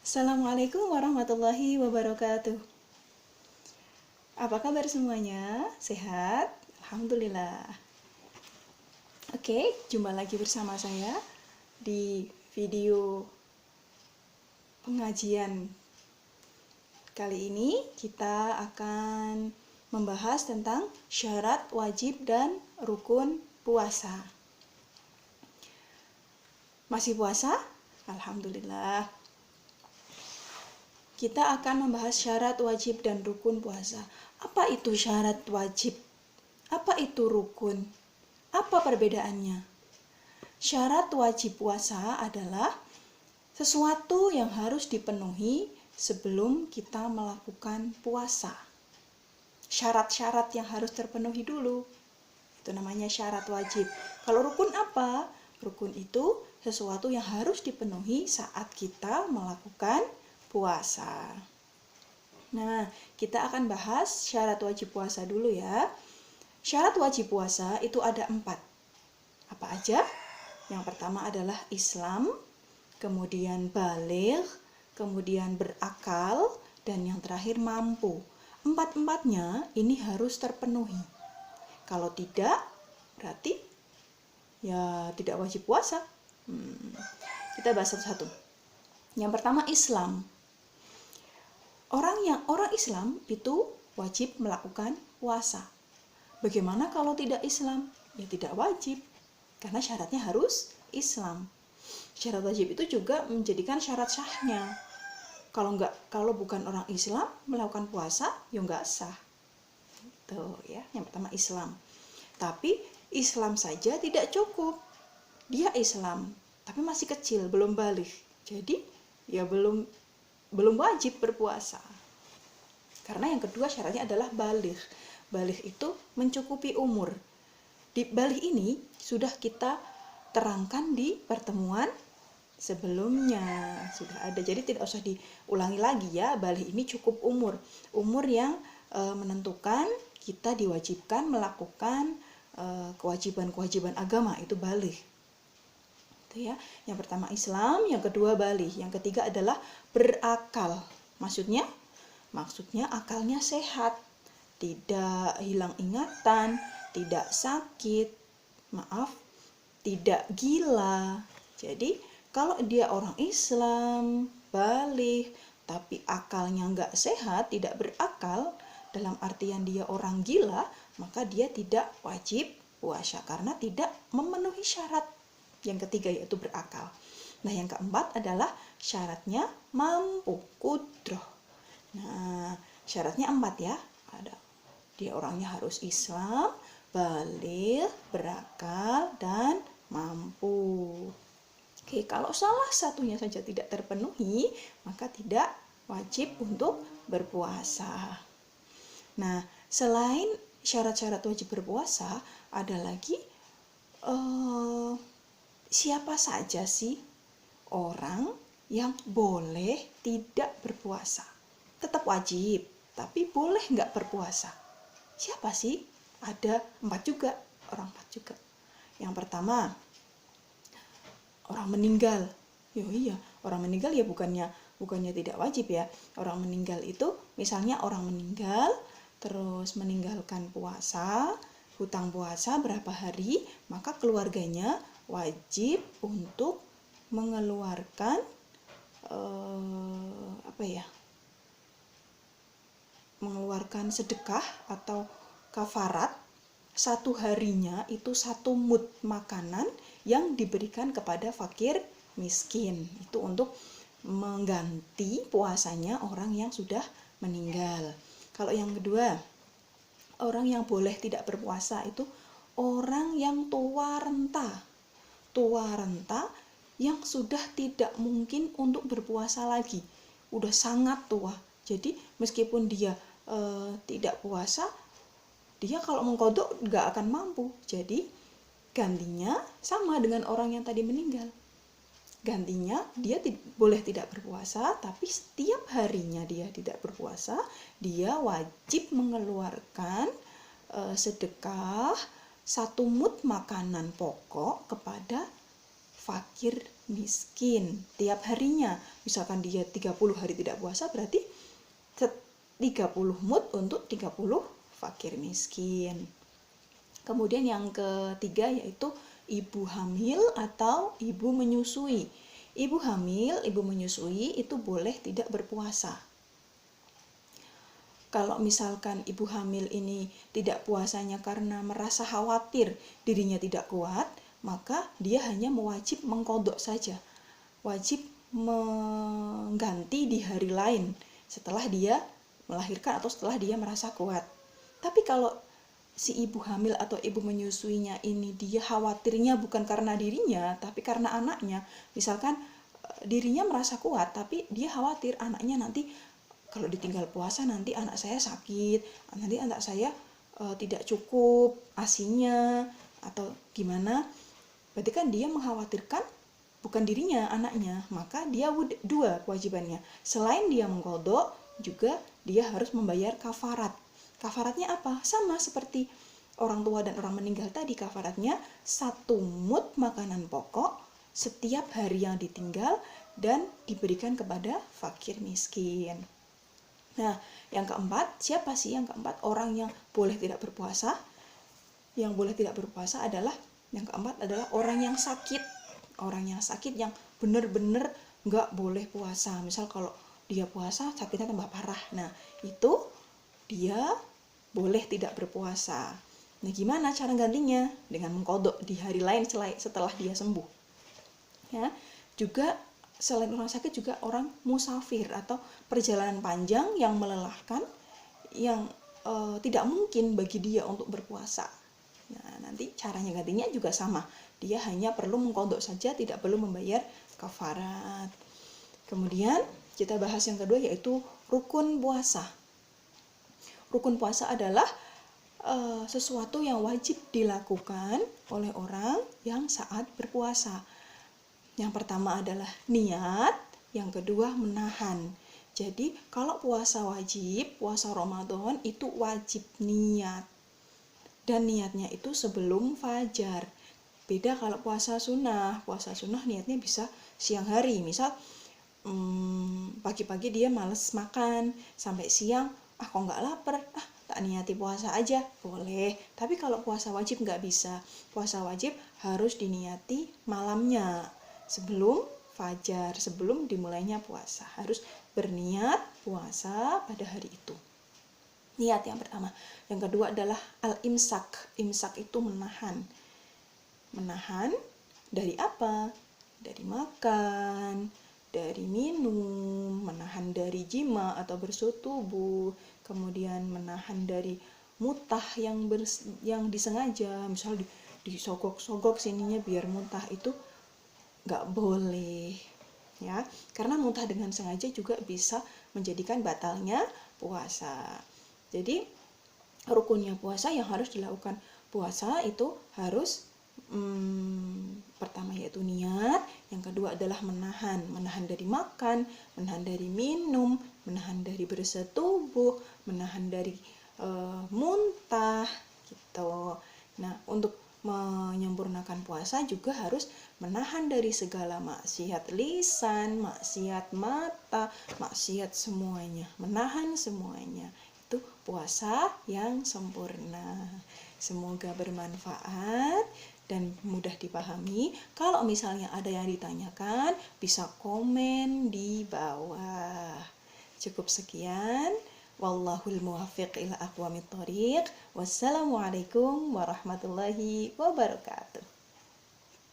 Assalamualaikum warahmatullahi wabarakatuh. Apa kabar semuanya? Sehat? Alhamdulillah. Oke, jumpa lagi bersama saya di video pengajian. Kali ini kita akan membahas tentang syarat wajib dan rukun puasa. Masih puasa? Alhamdulillah. Kita akan membahas syarat wajib dan rukun puasa. Apa itu syarat wajib? Apa itu rukun? Apa perbedaannya? Syarat wajib puasa adalah sesuatu yang harus dipenuhi sebelum kita melakukan puasa. Syarat-syarat yang harus terpenuhi dulu. Itu namanya syarat wajib. Kalau rukun apa? Rukun itu sesuatu yang harus dipenuhi saat kita melakukan puasa. Nah, kita akan bahas syarat wajib puasa dulu ya. Syarat wajib puasa itu ada 4. Apa aja? Yang pertama adalah Islam, kemudian baligh, kemudian berakal, dan yang terakhir mampu. 4-empatnya ini harus terpenuhi. Kalau tidak, berarti ya tidak wajib puasa. Kita bahas satu-satu. Yang pertama Islam. Orang Islam itu wajib melakukan puasa. Bagaimana kalau tidak Islam? Ya tidak wajib, karena syaratnya harus Islam. Syarat wajib itu juga menjadikan syarat sahnya. Kalau bukan orang Islam melakukan puasa, ya nggak sah. Tuh ya, yang pertama Islam. Tapi Islam saja tidak cukup. Dia Islam, tapi masih kecil, belum baligh. Jadi ya belum wajib berpuasa. Karena yang kedua syaratnya adalah baligh. Baligh itu mencukupi umur. Di baligh ini sudah kita terangkan di pertemuan sebelumnya. Sudah ada, jadi tidak usah diulangi lagi ya. Baligh ini cukup umur. Umur yang menentukan kita diwajibkan melakukan kewajiban-kewajiban agama, itu baligh. Ya. Yang pertama Islam, yang kedua baligh, yang ketiga adalah berakal. Maksudnya akalnya sehat, tidak hilang ingatan, tidak sakit, tidak gila. Jadi kalau dia orang Islam, baligh, tapi akalnya nggak sehat, tidak berakal, dalam artian dia orang gila, maka dia tidak wajib puasa karena tidak memenuhi syarat yang ketiga, yaitu berakal. Nah, yang keempat adalah syaratnya mampu, qudroh. Nah, syaratnya 4 ya. Dia orangnya harus Islam, baligh, berakal, dan mampu. Oke, kalau salah satunya saja tidak terpenuhi, maka tidak wajib untuk berpuasa. Nah, selain syarat-syarat wajib berpuasa, ada lagi siapa saja sih orang yang boleh tidak berpuasa? Tetap wajib, tapi boleh nggak berpuasa? Siapa sih? Ada 4 juga, orang 4 juga. Yang pertama, orang meninggal. Iya, orang meninggal ya bukannya tidak wajib ya. Orang meninggal itu misalnya orang meninggal terus meninggalkan puasa, hutang puasa berapa hari, maka keluarganya wajib untuk mengeluarkan mengeluarkan sedekah atau kafarat 1 harinya itu 1 mud makanan yang diberikan kepada fakir miskin. Itu untuk mengganti puasanya orang yang sudah meninggal. Kalau yang kedua, orang yang boleh tidak berpuasa itu orang yang tua renta. Tua renta yang sudah tidak mungkin untuk berpuasa lagi, udah sangat tua. Jadi meskipun dia tidak puasa, dia kalau mengqadha nggak akan mampu. Jadi gantinya sama dengan orang yang tadi meninggal. Gantinya dia boleh tidak berpuasa, tapi setiap harinya dia tidak berpuasa, dia wajib mengeluarkan sedekah 1 mud makanan pokok kepada fakir miskin tiap harinya. Misalkan dia 30 hari tidak puasa, berarti 30 mud untuk 30 fakir miskin. Kemudian yang ketiga yaitu ibu hamil atau ibu menyusui. Ibu hamil, ibu menyusui itu boleh tidak berpuasa. Kalau misalkan ibu hamil ini tidak puasanya karena merasa khawatir dirinya tidak kuat, maka dia hanya mewajib mengqadha saja. Wajib mengganti di hari lain setelah dia melahirkan atau setelah dia merasa kuat. Tapi kalau si ibu hamil atau ibu menyusuinya ini dia khawatirnya bukan karena dirinya, tapi karena anaknya. Misalkan dirinya merasa kuat, tapi dia khawatir anaknya nanti kalau ditinggal puasa nanti anak saya sakit, nanti anak saya tidak cukup ASI-nya atau gimana. Berarti kan dia mengkhawatirkan bukan dirinya, anaknya. Maka dia dua kewajibannya. Selain dia mengqadha, juga dia harus membayar kafarat. Kafaratnya apa? Sama seperti orang tua dan orang meninggal tadi. Kafaratnya 1 mud makanan pokok setiap hari yang ditinggal dan diberikan kepada fakir miskin. Nah, yang keempat, siapa sih yang keempat? Orang yang boleh tidak berpuasa. Yang boleh tidak berpuasa adalah, yang keempat adalah orang yang sakit. Orang yang sakit yang benar-benar nggak boleh puasa. Misal kalau dia puasa, sakitnya tambah parah. Nah, itu dia boleh tidak berpuasa. Nah, gimana cara gantinya? Dengan mengqadha di hari lain setelah dia sembuh. Ya, juga selain orang sakit juga orang musafir atau perjalanan panjang yang melelahkan, yang tidak mungkin bagi dia untuk berpuasa. Nah, nanti caranya gantinya juga sama. Dia hanya perlu mengqadha saja, tidak perlu membayar kafarat. Kemudian kita bahas yang kedua yaitu rukun puasa. Rukun puasa adalah sesuatu yang wajib dilakukan oleh orang yang saat berpuasa. Yang pertama adalah niat, yang kedua menahan. Jadi kalau puasa wajib, puasa Ramadan itu wajib niat. Dan niatnya itu sebelum fajar. Beda kalau puasa sunnah niatnya bisa siang hari. Misal pagi-pagi dia males makan, sampai siang, kok nggak lapar, tak niati puasa aja, boleh. Tapi kalau puasa wajib nggak bisa. Puasa wajib harus diniati malamnya, sebelum fajar, sebelum dimulainya puasa. Harus berniat puasa pada hari itu. Niat yang pertama. Yang kedua adalah al-imsak. Imsak itu menahan. Menahan dari apa? Dari makan, dari minum, menahan dari jima atau bersetubuh, kemudian menahan dari mutah yang disengaja. Misal disogok-sogok sininya biar mutah, itu nggak boleh, ya, karena muntah dengan sengaja juga bisa menjadikan batalnya puasa. Jadi rukunnya puasa yang harus dilakukan puasa itu harus pertama yaitu niat, yang kedua adalah menahan dari makan, menahan dari minum, menahan dari bersetubuh, menahan dari muntah gitu. Nah, untuk menyempurnakan puasa juga harus menahan dari segala maksiat lisan, maksiat mata, maksiat semuanya, menahan semuanya. Itu puasa yang sempurna. Semoga bermanfaat dan mudah dipahami. Kalau misalnya ada yang ditanyakan, bisa komen di bawah. Cukup sekian. Wallahul muwaffiq ila aqwamit thoriq. Wassalamualaikum warahmatullahi wabarakatuh.